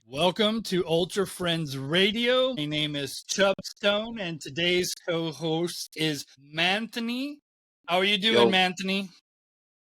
Welcome to Ultra Friends Radio. My name is Chubb Stone, and today's co-host is Manthony. How are you doing, Yo, Manthony?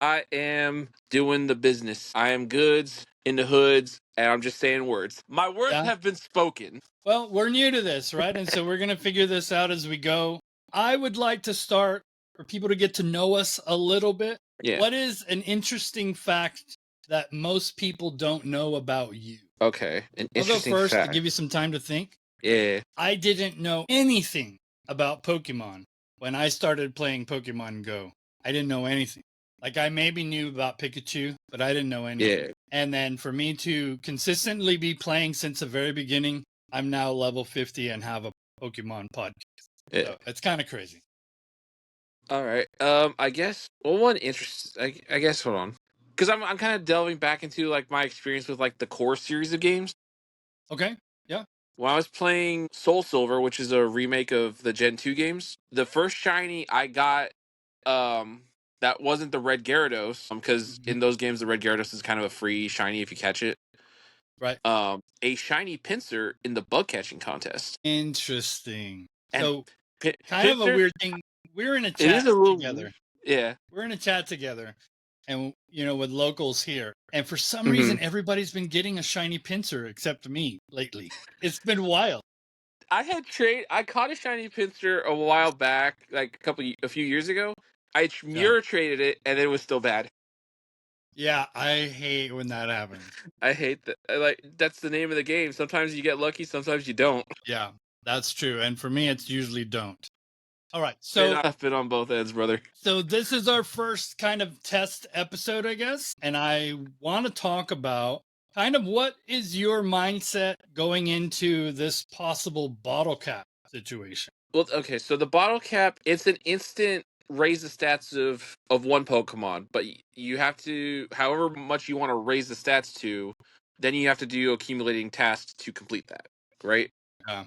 I am doing the business. I am goods in the hoods, and I'm just saying words. My words Yeah. have been spoken. Well, we're new to this, right? And so we're going to figure this out as we go. I would like to start for people to get to know us a little bit. Yeah. What is an interesting fact that most people don't know about you? Okay. An I'll go interesting first to fact. give you some time to think. Yeah. I didn't know anything about Pokemon when I started playing Pokemon Go. I didn't know anything. Like I maybe knew about Pikachu, but I didn't know anything. Yeah. And then for me to consistently be playing since the very beginning, I'm now level 50 and have a Pokemon podcast. Yeah. So it's kind of crazy. All right. I guess. Well, one interest. I guess. Hold on. Because I'm kind of delving back into like my experience with like the core series of games. Okay. Yeah. When I was playing Soul Silver, which is a remake of the Gen 2 games, the first shiny I got, that wasn't the Red Gyarados, because in those games the Red Gyarados is kind of a free shiny if you catch it. Right. A shiny Pinsir in the bug catching contest. Interesting. And So kind of a weird thing. We're in a It chat is a little together. Yeah. We're in a chat together, and with locals here, and for some Mhm. reason everybody's been getting a shiny Pinsir except me lately. It's been wild. I caught a shiny Pinsir a while back, like a few years ago. I mirror traded it, and it was still bad. Yeah, I hate when that happens. I hate that. Like, that's the name of the game. Sometimes you get lucky, sometimes you don't. Yeah, that's true. And for me, it's usually don't. All right, So I've been on both ends, brother. So this is our first kind of test episode, I guess. And I want to talk about kind of what is your mindset going into this possible bottle cap situation? Well, okay, so the bottle cap, it's an instant raise the stats of one Pokemon, but you have to, however much you want to raise the stats to, then you have to do accumulating tasks to complete that, right? Yeah.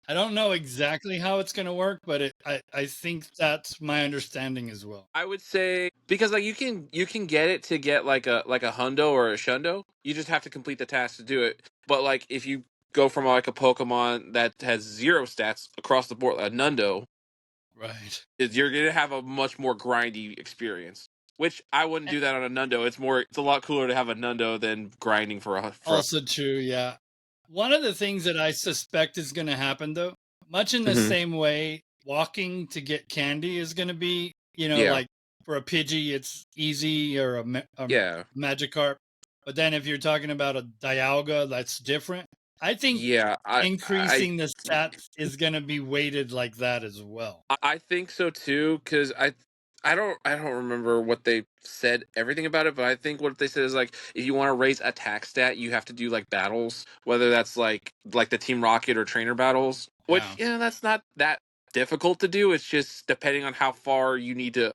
I don't know exactly how it's going to work, but I think that's my understanding as well. I would say because like you can get it to get like a hundo or a shundo. You just have to complete the task to do it. But like if you go from like a Pokemon that has 0 stats across the board, a Nundo, right, you're gonna have a much more grindy experience. Which I wouldn't do that on a Nundo. It's a lot cooler to have a Nundo than grinding for a. Also true, yeah. One of the things that I suspect is going to happen, though, much in the Mhm. same way walking to get candy is going to be, Yeah. like for a Pidgey, it's easy, or a Yeah. Magikarp. But then if you're talking about a Dialga, that's different. I think Yeah. increasing the stats is going to be weighted like that as well. I think so too, because I don't remember what they said everything about it, but I think what they said is like if you want to raise attack stat, you have to do like battles, whether that's like the Team Rocket or trainer battles, which that's not that difficult to do. It's just depending on how far you need to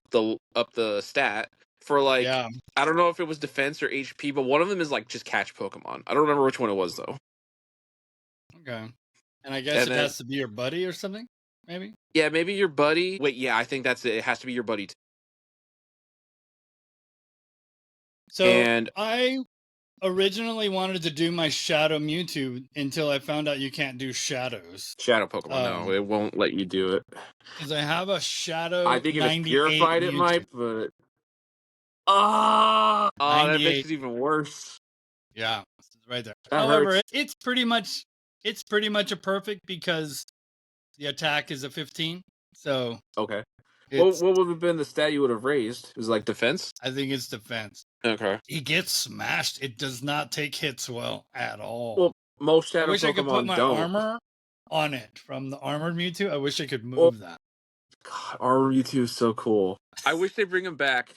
up the stat for like I don't know if it was defense or HP, but one of them is like just catch Pokemon. I don't remember which one it was though. Okay, and I guess it has to be your buddy or something, maybe. Yeah, maybe your buddy. Wait, yeah, I think that's it. It has to be your buddy too. So I originally wanted to do my Shadow Mewtwo until I found out you can't do shadows. Shadow Pokemon, no, it won't let you do it. Because I have a Shadow. I think if it's purified, it might, but that makes it even worse. Yeah, right there. That However, hurts. it's pretty much a perfect because the attack is a 15. So okay. What would have been the stat you would have raised? It was like defense? I think it's defense. Okay. He gets smashed. It does not take hits well at all. Well, most Shadow I wish Pokemon I could put my don't. armor on it from the Armored Mewtwo. I wish I could move that. God, Armored Mewtwo is so cool. I wish they bring him back.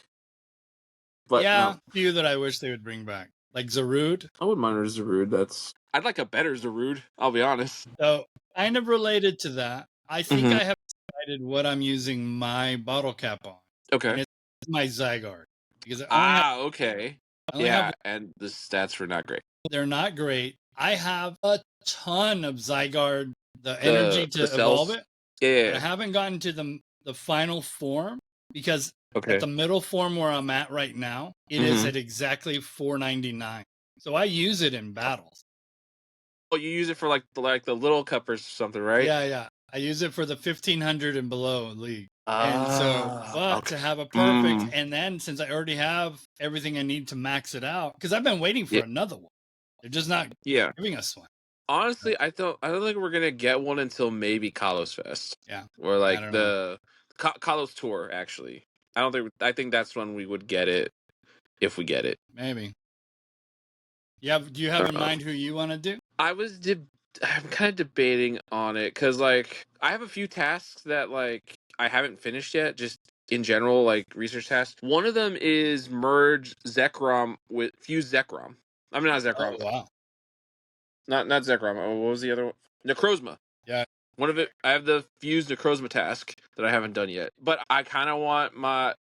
But yeah, few that I wish they would bring back. Like Zarude. I wouldn't mind Zarude. I'd like a better Zarude, I'll be honest. So, kind of related to that, I think I have decided what I'm using my bottle cap on. Okay. And it's my Zygarde. Because okay. And the stats were not great. They're not great. I have a ton of Zygarde, the energy to evolve it. Yeah. But I haven't gotten to the final form because at the middle form where I'm at right now, it is at exactly 499. So I use it in battles. Oh, you use it for like the little cuppers or something, right? Yeah. I use it for the 1500 and below league. And so, Ah, but to okay. have a perfect, and then since I already have everything I need to max it out, because I've been waiting for Yeah, another one. They're just not yeah. giving us one. Honestly, I don't think we're gonna get one until maybe Kalos Fest, Yeah. or I like don't know. the Kalos Tour. Actually, I think that's when we would get it if we get it. Maybe. Do you have in Uh, mind who you want to do? I'm kind of debating on it because like I have a few tasks that like I haven't finished yet, just in general like research tasks. One of them is merge Zekrom with fuse Zekrom. I mean not Oh, Zekrom, wow. not Zekrom. Oh, what was the other one? Necrozma. Yeah. One of it, I have the fused Necrozma task that I haven't done yet, but I kind of want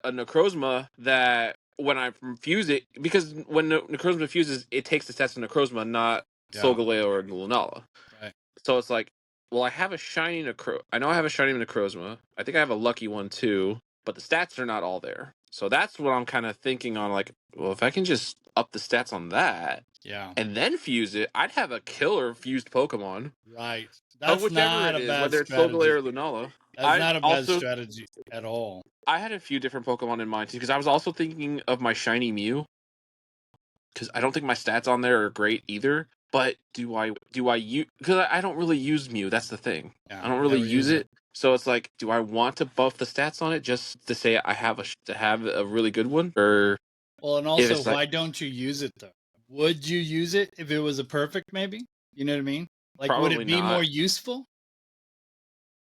a Necrozma that when I fuse it, because when Necrozma fuses, it takes the stats of Necrozma, not Yeah. Solgaleo or Lunala. Right. So it's like, well, I have a shiny I know I have a shiny Necrozma. I think I have a lucky one too, but the stats are not all there. So that's what I'm kind of thinking on. Like, well, if I can just up the stats on that Yeah. and then fuse it, I'd have a killer fused Pokemon Right. of That's whichever not it a is, bad whether it's Solgaleo strategy. or Lunala. That's I not a bad also strategy at all. I had a few different Pokemon in mind too, because I was also thinking of my shiny Mew, because I don't think my stats on there are great either. But do I use, because I don't really use Mew. That's the thing. Yeah. I don't really Never use use it. it. So it's like, do I want to buff the stats on it just to say I have to have a really good one, or Well, and if also, it's like why don't you use it though? Would you use it if it was a perfect, maybe? You know what I mean? Like, would probably it be more not? useful?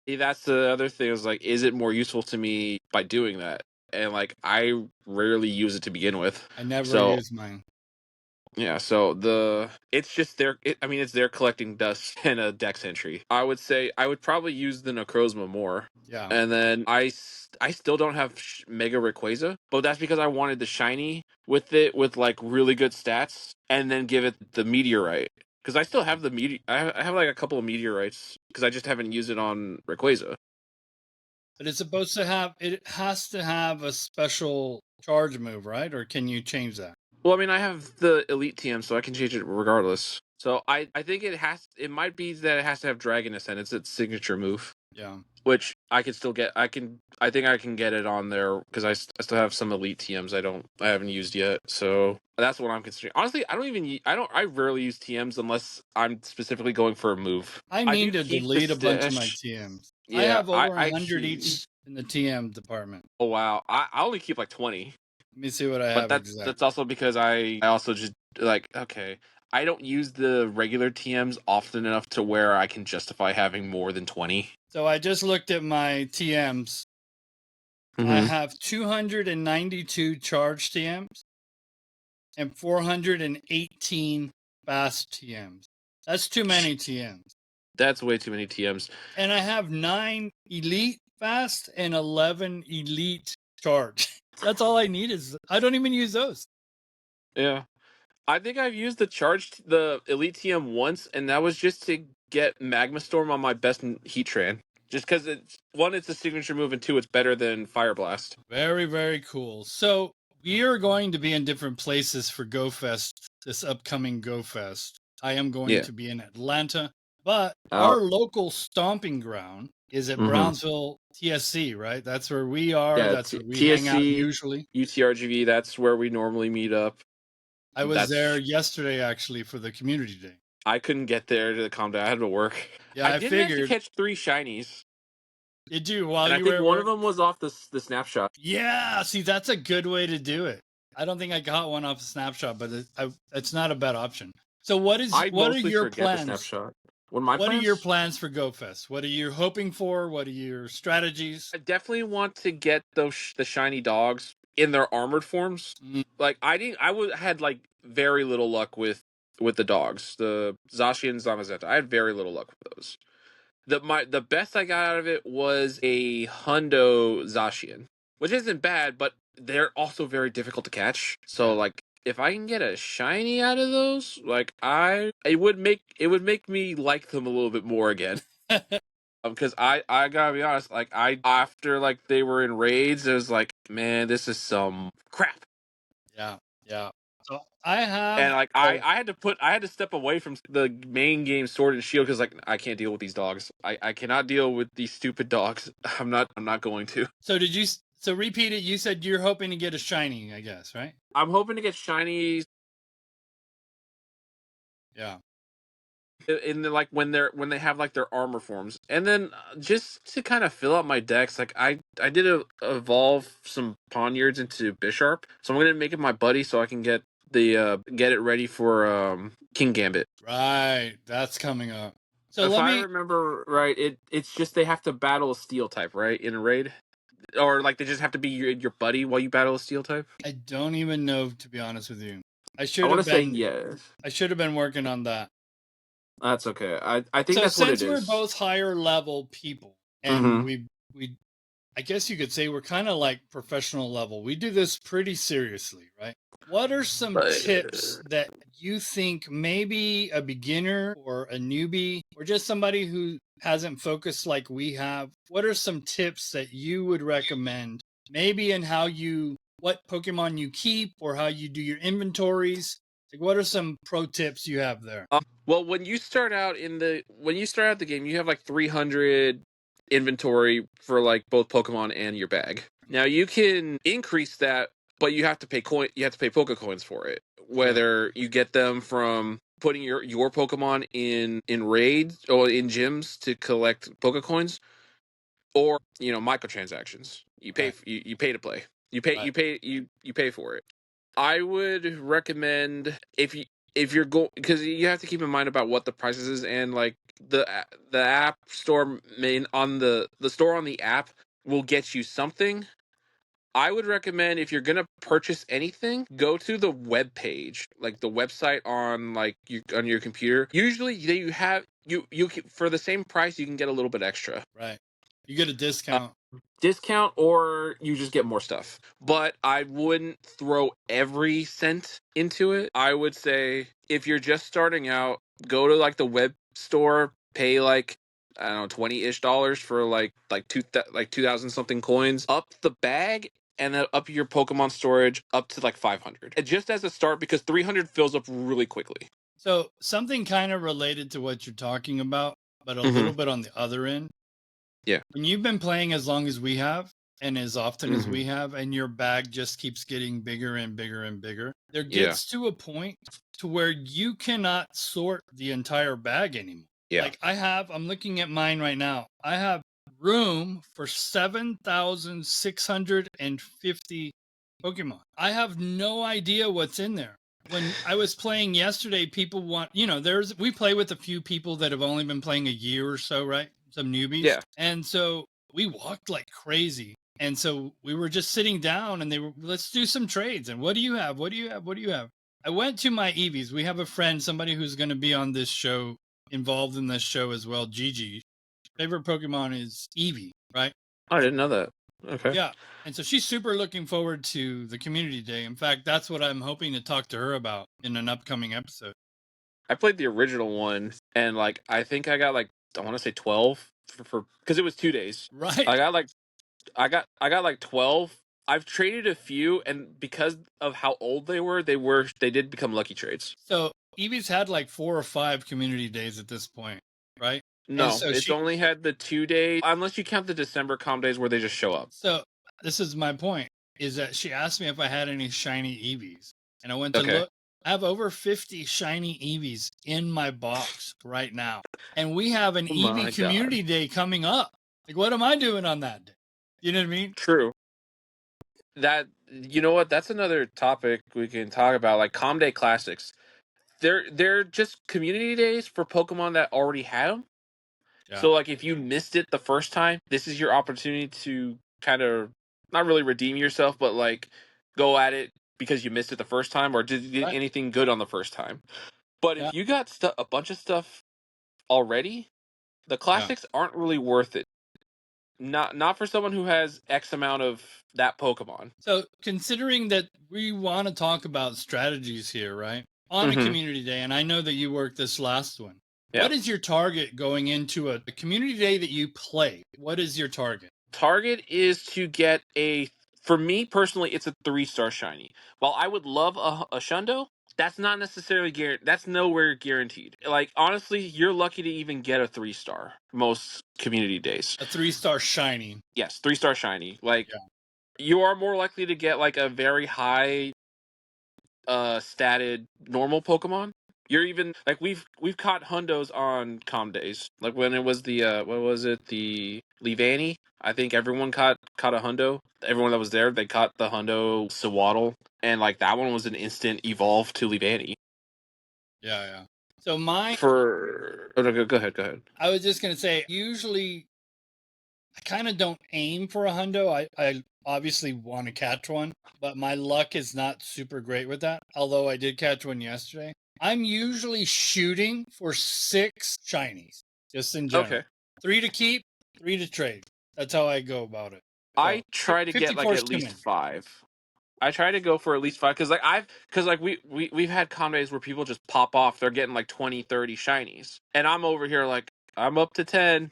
That's the other thing, is like, is it more useful to me by doing that? And like, I rarely use it to begin with. I never So use mine. yeah, so it's just I mean, it's their collecting dust and a dex entry. I would say I would probably use the Necrozma more. Yeah. And then I still don't have Mega Rayquaza, but that's because I wanted the shiny with it with like really good stats, and then give it the meteorite. Because I still have the I have like a couple of meteorites because I just haven't used it on Rayquaza. But it's supposed to have, it has to have a special charge move, right? Or can you change that? Well, I mean, I have the Elite TM, so I can change it regardless. So I think it might be that it has to have Dragon Ascent. It's its signature move, Yeah. which I can still get. I think I can get it on there because I still have some Elite TMs I haven't used yet. So that's what I'm considering. Honestly, I rarely use TMs unless I'm specifically going for a move. I I do need to keep the delete a bunch of my stash. TMs. I Yeah, have over I 100 keep. each in the TM department. Oh wow, I only keep like 20. Let me see what I But have exact. that's also because I also just like, okay, I don't use the regular TMs often enough to where I can justify having more than 20. So I just looked at my TMs. I Mm-hmm. have 292 charge TMs and 418 fast TMs. That's too many TMs. That's way too many TMs. And I have 9 elite fast and 11 elite charge. That's all I need. Is I don't even use those. Yeah. I think I've used the Elite TM once, and that was just to get Magma Storm on my best Heatran. Just because it's a signature move, and two, it's better than Fire Blast. Very, very cool. So we are going to be in different places for GoFest, this upcoming GoFest. I am going Yeah. to be in Atlanta, but Uh, our local stomping ground is at mm-hmm. Brownsville TSC, right? That's where we are. Yeah, That's where we hang out TSC, usually. UTRGV, that's where we normally meet up. I was there That's yesterday actually for the community day. I couldn't get there to calm down. I had to work. Yeah, I I did manage to figured. catch 3 shinies, Did you while and I you were think at one of work? them was off the snapshot. Yeah, see, that's a good way to do it. I don't think I got one off a snapshot, but it's not a bad option. So what I are mostly your forget the plans? snapshot. What are my What are your plans? plans for GoFest? What are you hoping for? What are your strategies? I definitely want to get the shiny dogs in their armored forms. Mm, Like I didn't, I was had like very little luck with the dogs, the Zacian and Zamazenta. I had very little luck with those. The best I got out of it was a Hundo Zacian, which isn't bad, but they're also very difficult to catch. So yeah. like, if I can get a shiny out of those, like it would make me like them a little bit more again. Because I gotta be honest, like I after like they were in raids, it was like, man, this is some crap. Yeah. Yeah. So I have And like I had to step away from the main game Sword and Shield because like I can't deal with these dogs. I cannot deal with these stupid dogs. I'm not going to. So did you? So repeat it. You said you're hoping to get a shiny, I guess, right? I'm hoping to get shinies Yeah. in the, like when they have like their armor forms, and then just to kind of fill out my decks. Like I did evolve some Poniards into Bisharp, so I'm gonna make it my buddy so I can get get it ready for King Gambit. Right. That's coming up. So If let I me. remember right, it's just they have to battle a steel type, right, in a raid, or like they just have to be your buddy while you battle a steel type. I don't even know, to be honest with you. I I should want have to say been. yes. I should have been working on that. That's okay. I think So that's what it since we're is. both higher level people, and Mm-hmm. we I guess you could say we're kind of like professional level. We do this pretty seriously, right? What are some tips that you think maybe a beginner or a newbie or just somebody who hasn't focused like we have? What are some tips that you would recommend maybe in how you what Pokemon you keep or how you do your inventories? Like what are some pro tips you have there? Well, when you start out the game, you have like 300 inventory for like both Pokemon and your bag. Now you can increase that, but you have to pay You have to pay Poke Coins for it. Sure. Whether you get them from putting your Pokemon in raids or in gyms to collect Poke Coins, or microtransactions. Right. You pay to play. Right. You pay for it. I would recommend if you're going, because you have to keep in mind about what the prices is, and like the app store main on the store on the app will get you something. I would recommend if you're gonna purchase anything, go to the web page, like the website on on your computer. Usually you have for the same price you can get a little bit extra. Right. You get a discount. Discount, or you just get more stuff. But I wouldn't throw every cent into it. I would say if you're just starting out, go to like the web store, pay like I don't know, $20-ish for like 2,000 something coins, up the bag, and then up your Pokemon storage up to like 500. And just as a start, because 300 fills up really quickly. So something kind of related to what you're talking about, but a Mm-hmm. little bit on the other end. Yeah. When you've been playing as long as we have and as often as Mm-hmm. we have, and your bag just keeps getting bigger and bigger and bigger, there Yeah. gets to a point to where you cannot sort the entire bag anymore. Yeah. Like I'm looking at mine right now. I have room for 7,650 Pokemon. I have no idea what's in there. When I was playing yesterday, people we play with a few people that have only been playing a year or so, right? Some newbies. Yeah. And so we walked like crazy. And so we were just sitting down and let's do some trades. And what do you have? What do you have? What do you have? I went to my Eevees. We have a friend, somebody who's going to be on this show, involved in this show as well, Gigi. Favorite Pokemon is Eevee, right? I didn't know that. Okay. Yeah. And so she's super looking forward to the community day. In fact, that's what I'm hoping to talk to her about in an upcoming episode. I played the original one, and like I think I got like I want to say 12 for because it was 2 days. Right. I got like 12. I've traded a few, and because of how old they did become lucky trades. So Eevee's had like 4 or 5 community days at this point, right? No, so it's only had the 2 days, unless you count the December calm days where they just show up. So this is my point, is that she asked me if I had any shiny Eevees. And I went to Okay. look. I have over 50 shiny Eevees in my box right now. And we have an Oh my Eevee God. community day coming up. Like, what am I doing on that day? You know what I mean? True. That you know what? That's another topic we can talk about, like Calm Day Classics. They're just community days for Pokemon that already had them. Yeah. So like if you missed it the first time, this is your opportunity to kind of not really redeem yourself, but like go at it because you missed it the first time, or did you get Right. anything good on the first time. But Yeah. if you got a bunch of stuff already, the classics aren't really worth it. Not for someone who has X amount of that Pokemon. So considering that we want to talk about strategies here, right? On a Mhm. community day, and I know that you worked this last one. Yeah. What is your target going into a community day that you play? What is your target? Target is to get a For me personally, it's a 3-star shiny. While I would love a Shundo, that's not necessarily that's nowhere guaranteed. Like honestly, you're lucky to even get a 3-star most community days. A 3-star shiny. Yes, 3-star shiny. Like Yeah. you are more likely to get like a very high statted normal Pokemon. You're even like we've caught hundos on com days. Like when it was the what was it, the Leavanny? I think everyone caught a hundo. Everyone that was there, they caught the hundo Sewaddle, and like that one was an instant evolve to Leavanny. Yeah, yeah. So mine, For oh, no, go ahead. I was just gonna say, usually I kind of don't aim for a hundo. I obviously want to catch one, but my luck is not super great with that. Although I did catch one yesterday. I'm usually shooting for 6 shinies, just in general. Okay. 3 to keep, 3 to trade. That's how I go about it. I try to get like 54 at least 5. I try to go for at least 5 because like we've had com days where people just pop off. They're getting like 20, 30 shinies, and I'm over here like I'm up to 10.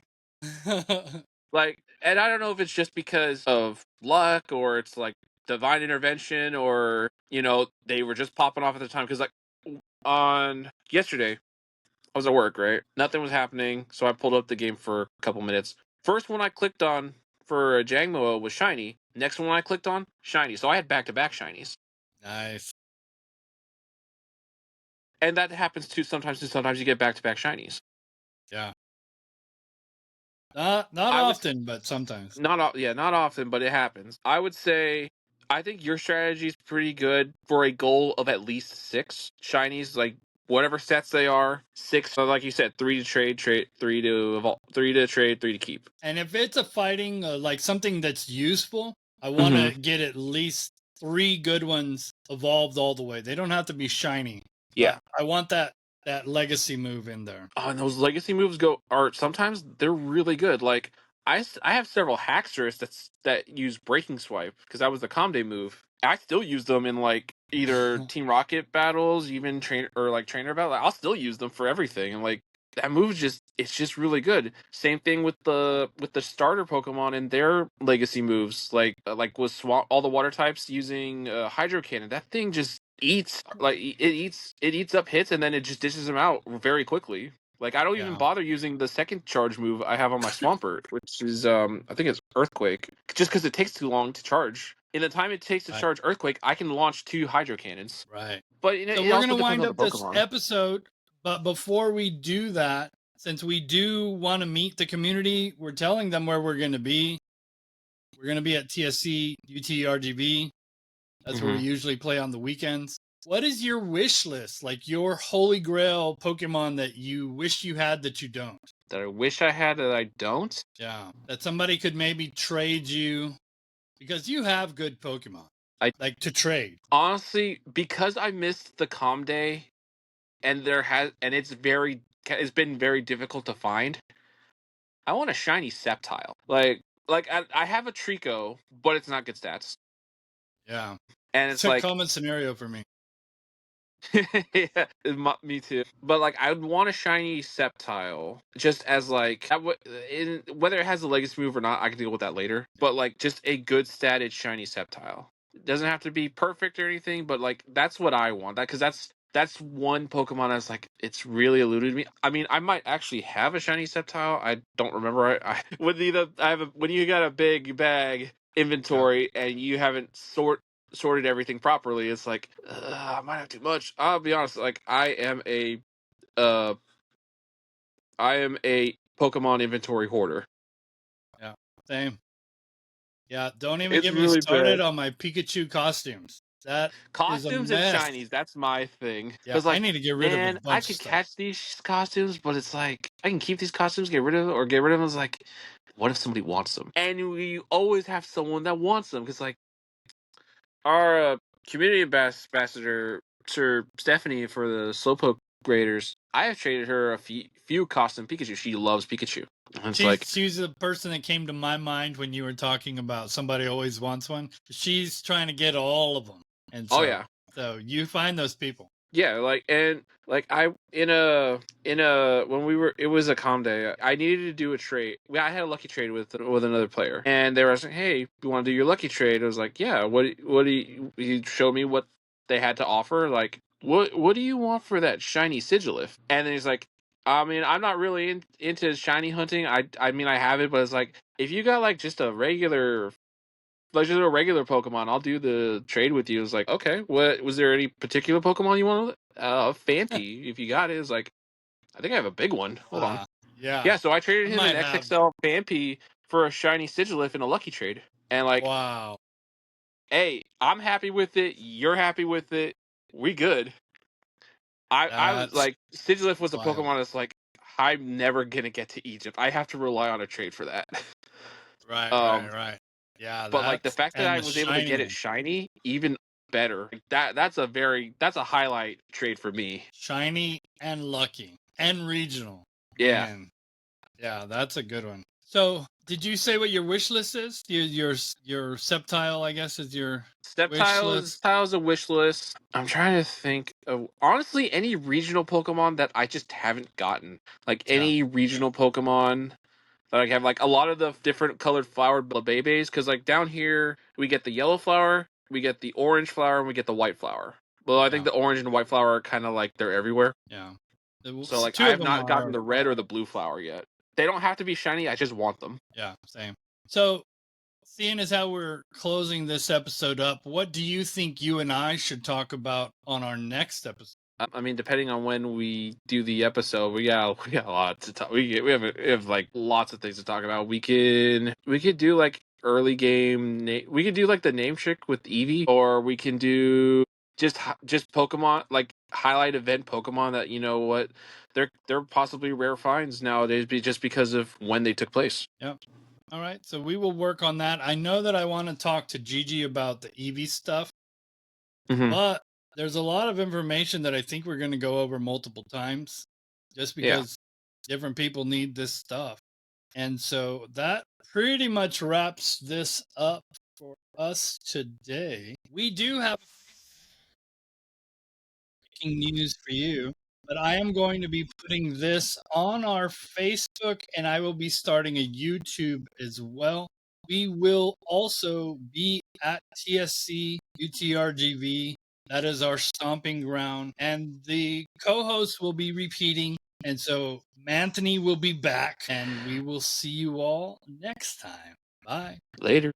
Like, and I don't know if it's just because of luck or it's like divine intervention or they were just popping off at the time. Because like on yesterday, I was at work, right? Nothing was happening, so I pulled up the game for a couple minutes. First one I clicked on for a Jangmo was shiny. Next one I clicked on, shiny. So I had back-to-back shinies. Nice. And that happens too sometimes. Sometimes you get back-to-back shinies. Yeah. Not often, but sometimes. Not often, but it happens. I would say I think your strategy is pretty good for a goal of at least 6 shinies, like whatever sets they are. 6, so like you said, 3 to trade, 3 to evolve, 3 to trade, 3 to keep. And if it's a fighting, like something that's useful, I want to get at least 3 good ones evolved all the way. They don't have to be shiny. Yeah. I want that legacy move in there. Oh, and those legacy moves are sometimes they're really good. Like I have several Hacksters that use Breaking Swipe because that was the Comday move. I still use them in like either Team Rocket battles, even trainer battle. I'll still use them for everything, and like that move it's just really good. Same thing with the starter Pokemon and their legacy moves, like with all the water types using Hydro Cannon. That thing just eats it eats up hits and then it just dishes them out very quickly. Like I don't even bother using the second charge move I have on my Swampert, which is I think it's Earthquake, just because it takes too long to charge. In the time it takes to charge Earthquake, I can launch 2 Hydro Cannons. Right. But so we're gonna wind up this episode, but before we do that, since we do want to meet the community, we're telling them where we're going to be. We're going to be at TSC UTRGV. That's where we usually play on the weekends. What is your wish list? Like your holy grail Pokemon that you wish you had that you don't? That I wish I had that I don't? Yeah. That somebody could maybe trade you because you have good Pokemon. I like to trade. Honestly, because I missed the Com Day and it's been very difficult to find. I want a shiny Sceptile. Like I have a Trico, but it's not good stats. Yeah. And it's a common scenario for me. Yeah, me too. But like, I would want a shiny Sceptile, just as like, whether it has a legacy move or not, I can deal with that later. But like, just a good statted shiny Sceptile. It doesn't have to be perfect or anything, but like, that's what I want. Because that's one Pokemon that's like, it's really eluded me. I mean, I might actually have a shiny Sceptile. I don't remember. When you got a big bag inventory and you haven't sorted everything properly, it's like I might have too much. I'll be honest, like I am a Pokemon inventory hoarder. Yeah, same. Yeah, don't even get me started on my Pikachu costumes. That costumes and shinies, that's my thing. Yeah, like, I need to get rid of a bunch I could catch these costumes, but it's like I can keep these costumes, get rid of them. It's like, what if somebody wants them? And you always have someone that wants them because like our community ambassador, Sir Stephanie, for the Slowpoke graders, I have traded her a few costume Pikachu. She loves Pikachu. She's the person that came to my mind when you were talking about somebody always wants one. She's trying to get all of them. And so, so you find those people. Yeah, I in a when we were it was a calm day. I needed to do a trade. I had a lucky trade with another player, and they were saying, "Hey, you want to do your lucky trade?" I was like, "Yeah." What do you? He showed me what they had to offer. Like, what do you want for that shiny Sigilif? And then he's like, I mean, I'm not really into shiny hunting. I mean, I have it, but it's like if you got like just a regular like just a regular Pokemon, I'll do the trade with you. It's like, okay, what was there any particular Pokemon you want? Phanpy, if you got it. It's like, I think I have a big one. Hold on. Uh, yeah, Yeah, so I I traded him an might have. XXL Phanpy for a shiny Sigilif in a lucky trade. And like, Wow. hey, I'm happy with it. You're happy with it. We good. I was That's like, Sigilif was a wild. Pokemon that's like, I'm never gonna get to Egypt. I have to rely on a trade for that. Right, right, um, right. Yeah, but like the that's fact that and I the was able to shiny get it one. shiny, even better. Like, that's a highlight trade for me. Shiny and lucky and regional. Yeah. Man, yeah, that's a good one. So, did you say what your wish list is? Your Sceptile, I guess, is your wish list. Tiles a wish list. I'm trying to think of honestly any regional Pokemon that I just haven't gotten. Like Yeah, any regional Pokemon that I have, like a lot of the different colored flower Bebes, because like down here we get the yellow flower, we get the orange flower, and we get the white flower. Well, I think yeah, the orange and white flower are kind of like they're everywhere. yeah. So like I Two of have them not gotten are. the red or the blue flower yet. They don't have to be shiny. I just want them. Yeah, same. So, seeing as how we're closing this episode up, what do you think you and I should talk about on our next episode? I mean, depending on when we do the episode, we got a lot to talk. We have like lots of things to talk about. We could do like early game. We could do like the name trick with Eevee, or we can do just Pokemon like highlight event Pokemon that you know what they're possibly rare finds nowadays, just because of when they took place. Yep. All right. So we will work on that. I know that I want to talk to Gigi about the EV stuff, Hmm. but there's a lot of information that I think we're going to go over multiple times just Yeah. because different people need this stuff. And so that pretty much wraps this up for us today. We do have breaking news for you, but I am going to be putting this on our Facebook and I will be starting a YouTube as well. We will also be at TSC UTRGV. That is our stomping ground. And the co host will be repeating. And so Manthony will be back and we will see you all next time. Bye. Later.